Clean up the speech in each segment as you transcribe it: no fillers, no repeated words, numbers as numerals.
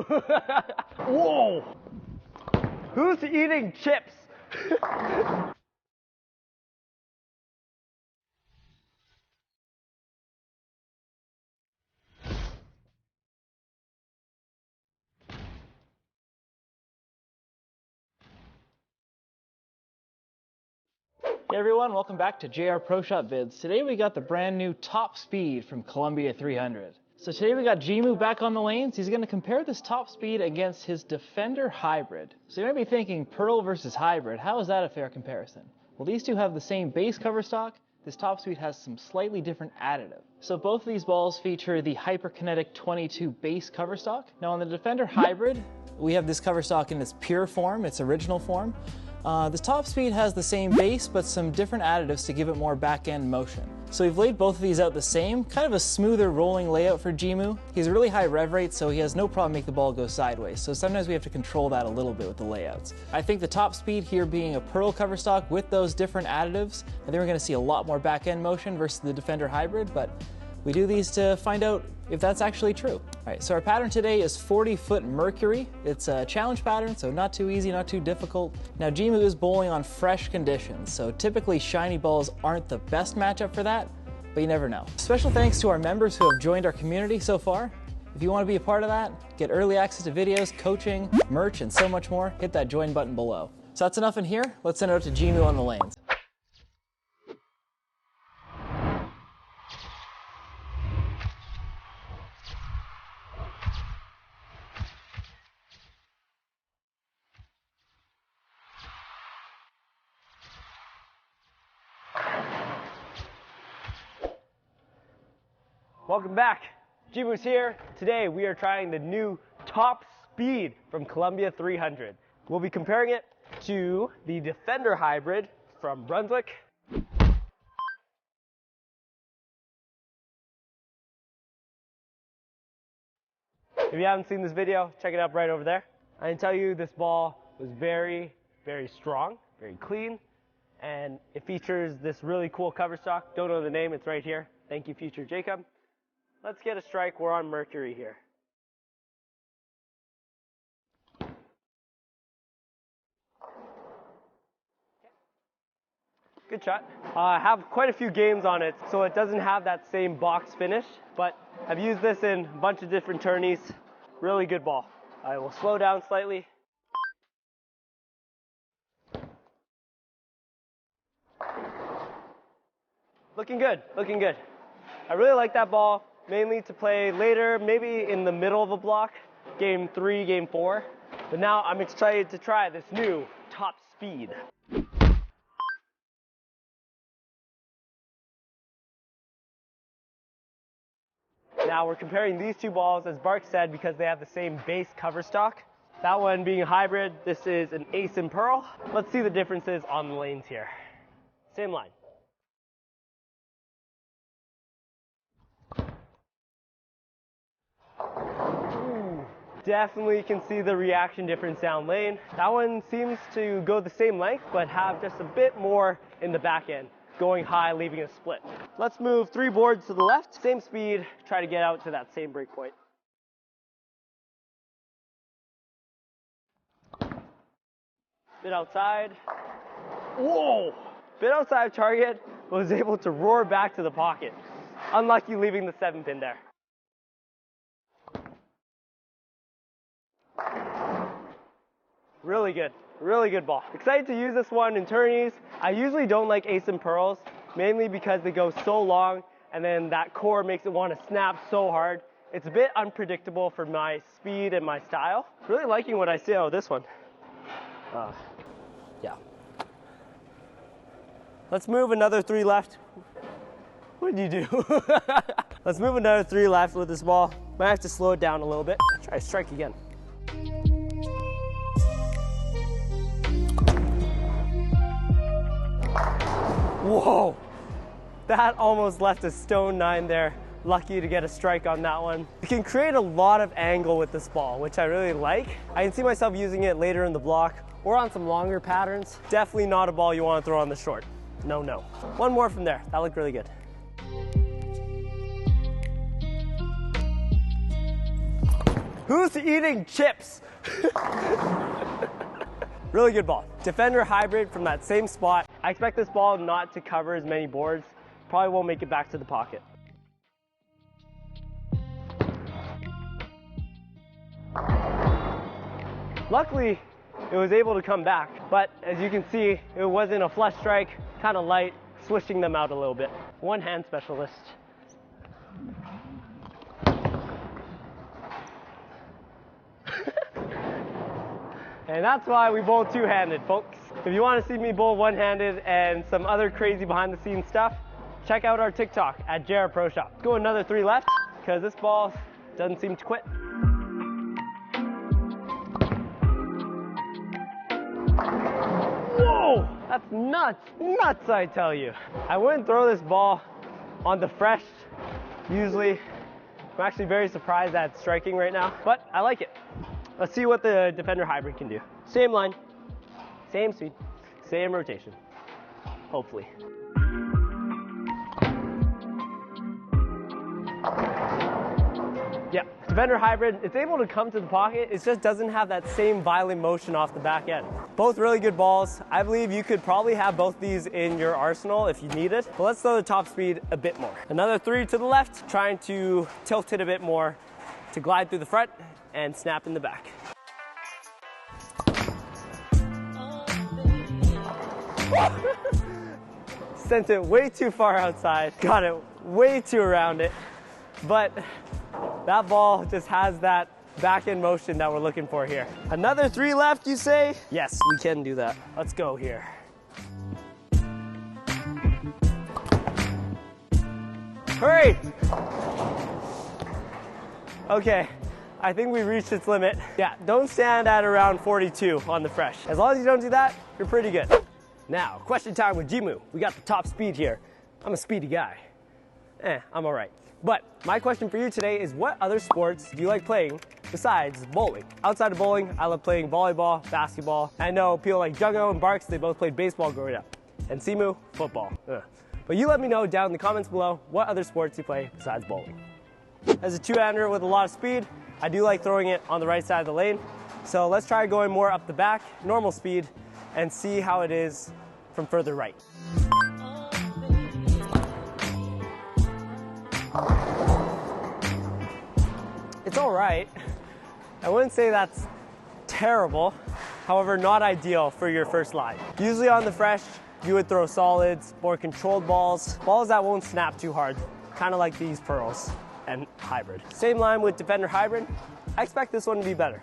Whoa! Who's eating chips? Hey everyone, welcome back to JR Pro Shop Vids. Today we got the brand new top speed from Columbia 300. So today we got Jimoo back on the lanes. He's going to compare this top speed against his Defender Hybrid. So you might be thinking, Pearl versus Hybrid, how is that a fair comparison? Well, these two have the same base cover stock. This top speed has some slightly different additive. So both of these balls feature the Hyperkinetic 22 base cover stock. Now on the Defender Hybrid, we have this cover stock in its pure form, its original form. This top speed has the same base, but some different additives to give it more back-end motion. So we've laid both of these out the same, kind of a smoother rolling layout for Jimoo. He's a really high rev rate, so he has no problem making the ball go sideways. So sometimes we have to control that a little bit with the layouts. I think the top speed here being a Pearl cover stock with those different additives, I think we're gonna see a lot more back-end motion versus the Defender Hybrid, but we do these to find out if that's actually true. All right, so our pattern today is 40-foot Mercury. It's a challenge pattern, so not too easy, not too difficult. Now Jimoo is bowling on fresh conditions, so typically shiny balls aren't the best matchup for that, but you never know. Special thanks to our members who have joined our community so far. If you want to be a part of that, get early access to videos, coaching, merch, and so much more, hit that join button below. So that's enough in here. Let's send it out to Jimoo on the lanes. Welcome back. Jimoo's here. Today we are trying the new top speed from Columbia 300. We'll be comparing it to the Defender Hybrid from Brunswick. If you haven't seen this video, check it out right over there. I can tell you this ball was very, very strong, very clean, and it features this really cool cover stock. Don't know the name, it's right here. Thank you, future Jacob. Let's get a strike. We're on Mercury here. Good shot. I have quite a few games on it, so it doesn't have that same box finish, but I've used this in a bunch of different tourneys. Really good ball. I will slow down slightly. Looking good, looking good. I really like that ball. Mainly to play later, maybe in the middle of a block, game 3, game 4. But now I'm excited to try this new top speed. Now we're comparing these two balls, as Bart said, because they have the same base cover stock. That one being a hybrid, this is an Ace and Pearl. Let's see the differences on the lanes here. Same line. Definitely can see the reaction difference down lane. That one seems to go the same length, but have just a bit more in the back end, going high, leaving a split. Let's move 3 boards to the left, same speed, try to get out to that same break point. Bit outside. Whoa! Bit outside of target, but was able to roar back to the pocket. Unlucky leaving the 7-pin there. Really good ball. Excited to use this one in tourneys. I usually don't like Ace and Pearls, mainly because they go so long and then that core makes it want to snap so hard. It's a bit unpredictable for my speed and my style. Really liking what I see out of this one. Yeah. Let's move another 3 left. What did you do? Let's move another 3 left with this ball. Might have to slow it down a little bit. Try to strike again. Whoa, that almost left a stone 9 there. Lucky to get a strike on that one. You can create a lot of angle with this ball, which I really like. I can see myself using it later in the block or on some longer patterns. Definitely not a ball you want to throw on the short. No, no. One more from there. That looked really good. Who's eating chips? Really good ball. Defender hybrid from that same spot. I expect this ball not to cover as many boards. Probably won't make it back to the pocket. Luckily, it was able to come back, but as you can see, it wasn't a flush strike, kind of light, swishing them out a little bit. One hand specialist. And that's why we bowl two-handed, folks. If you want to see me bowl one-handed and some other crazy behind-the-scenes stuff, check out our TikTok at JR Pro Shop. Let's go another 3 left, because this ball doesn't seem to quit. Whoa, that's nuts, nuts, I tell you. I wouldn't throw this ball on the fresh, usually. I'm actually very surprised that it's striking right now, but I like it. Let's see what the Defender Hybrid can do. Same line, same speed, same rotation, hopefully. Yeah, Defender Hybrid, it's able to come to the pocket, it just doesn't have that same violent motion off the back end. Both really good balls. I believe you could probably have both these in your arsenal if you need it, but let's throw the top speed a bit more. Another 3 to the left, trying to tilt it a bit more to glide through the front and snap in the back. Sent it way too far outside, got it way too around it, but that ball just has that back end motion that we're looking for here. Another 3 left, you say? Yes, we can do that. Let's go here. Hurry! Okay, I think we reached its limit. Yeah, don't stand at around 42 on the fresh. As long as you don't do that, you're pretty good. Now, question time with Jimoo. We got the top speed here. I'm a speedy guy. I'm all right. But my question for you today is, what other sports do you like playing besides bowling? Outside of bowling, I love playing volleyball, basketball. I know people like Juggo and Barks, they both played baseball growing up. And Simu, football. But you let me know down in the comments below what other sports you play besides bowling. As a two-hander with a lot of speed, I do like throwing it on the right side of the lane. So let's try going more up the back, normal speed, and see how it is from further right. It's all right. I wouldn't say that's terrible. However, not ideal for your first line. Usually on the fresh, you would throw solids, more controlled balls, balls that won't snap too hard, kind of like these pearls and hybrid. Same line with Defender Hybrid. I expect this one to be better.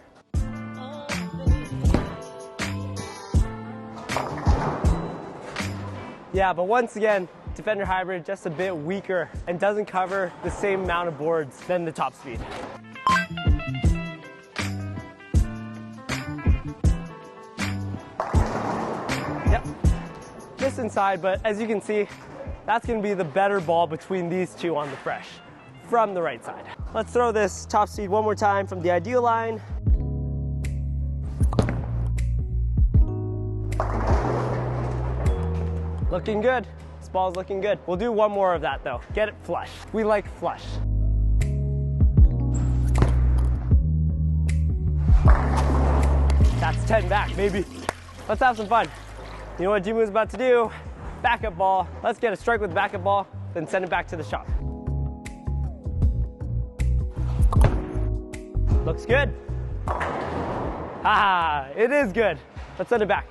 Yeah, but once again, Defender Hybrid just a bit weaker and doesn't cover the same amount of boards than the top speed. Yep, just inside, but as you can see, that's gonna be the better ball between these two on the fresh, from the right side. Let's throw this top speed one more time from the ideal line. Looking good. This ball's looking good. We'll do one more of that though. Get it flush. We like flush. That's 10 back, baby. Let's have some fun. You know what Jimoo's about to do? Backup ball. Let's get a strike with backup ball, then send it back to the shop. Looks good. Ah, it is good. Let's send it back.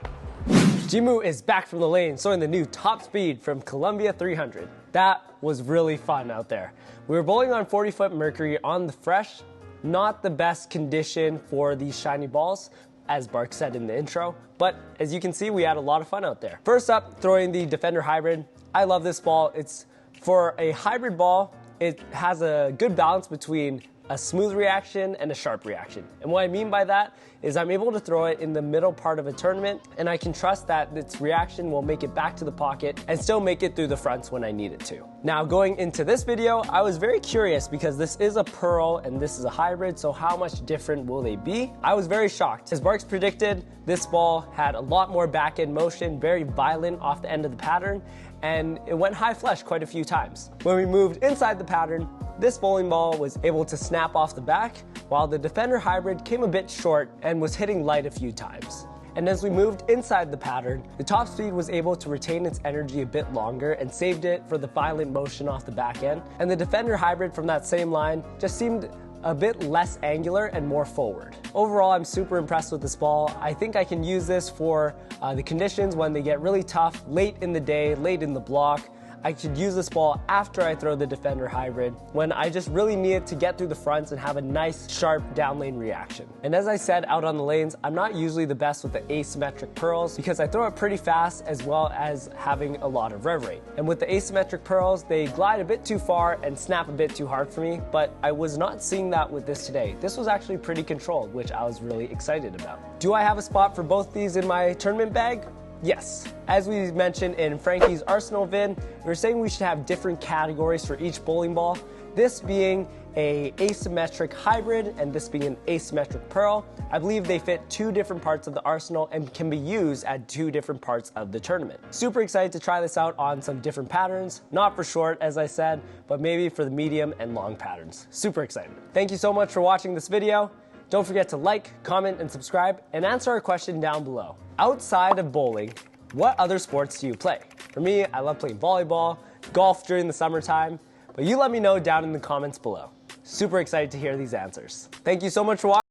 Jimoo is back from the lane, showing the new top speed from Columbia 300. That was really fun out there. We were bowling on 40-foot mercury on the fresh. Not the best condition for these shiny balls, as Bark said in the intro, but as you can see, we had a lot of fun out there. First up, throwing the Defender Hybrid. I love this ball. It's for a hybrid ball, it has a good balance between a smooth reaction and a sharp reaction. And what I mean by that is I'm able to throw it in the middle part of a tournament, and I can trust that its reaction will make it back to the pocket and still make it through the fronts when I need it to. Now going into this video, I was very curious because this is a pearl and this is a hybrid, so how much different will they be? I was very shocked. As Barks predicted, this ball had a lot more back end motion, very violent off the end of the pattern, and it went high flush quite a few times. When we moved inside the pattern, This bowling ball was able to snap off the back, while the Defender Hybrid came a bit short and was hitting light a few times. And as we moved inside the pattern, the top speed was able to retain its energy a bit longer and saved it for the violent motion off the back end. And the Defender Hybrid from that same line just seemed a bit less angular and more forward. Overall, I'm super impressed with this ball. I think I can use this for the conditions when they get really tough, late in the day, late in the block. I could use this ball after I throw the Defender Hybrid when I just really need it to get through the fronts and have a nice, sharp down lane reaction. And as I said out on the lanes, I'm not usually the best with the asymmetric pearls because I throw it pretty fast as well as having a lot of rev rate. And with the asymmetric pearls, they glide a bit too far and snap a bit too hard for me, but I was not seeing that with this today. This was actually pretty controlled, which I was really excited about. Do I have a spot for both these in my tournament bag? Yes. As we mentioned in Frankie's Arsenal vid, we were saying we should have different categories for each bowling ball. This being a asymmetric hybrid and this being an asymmetric pearl. I believe they fit 2 different parts of the arsenal and can be used at 2 different parts of the tournament. Super excited to try this out on some different patterns. Not for short, as I said, but maybe for the medium and long patterns. Super excited. Thank you so much for watching this video. Don't forget to like, comment, and subscribe, and answer our question down below. Outside of bowling, what other sports do you play? For me, I love playing volleyball, golf during the summertime, but you let me know down in the comments below. Super excited to hear these answers. Thank you so much for watching.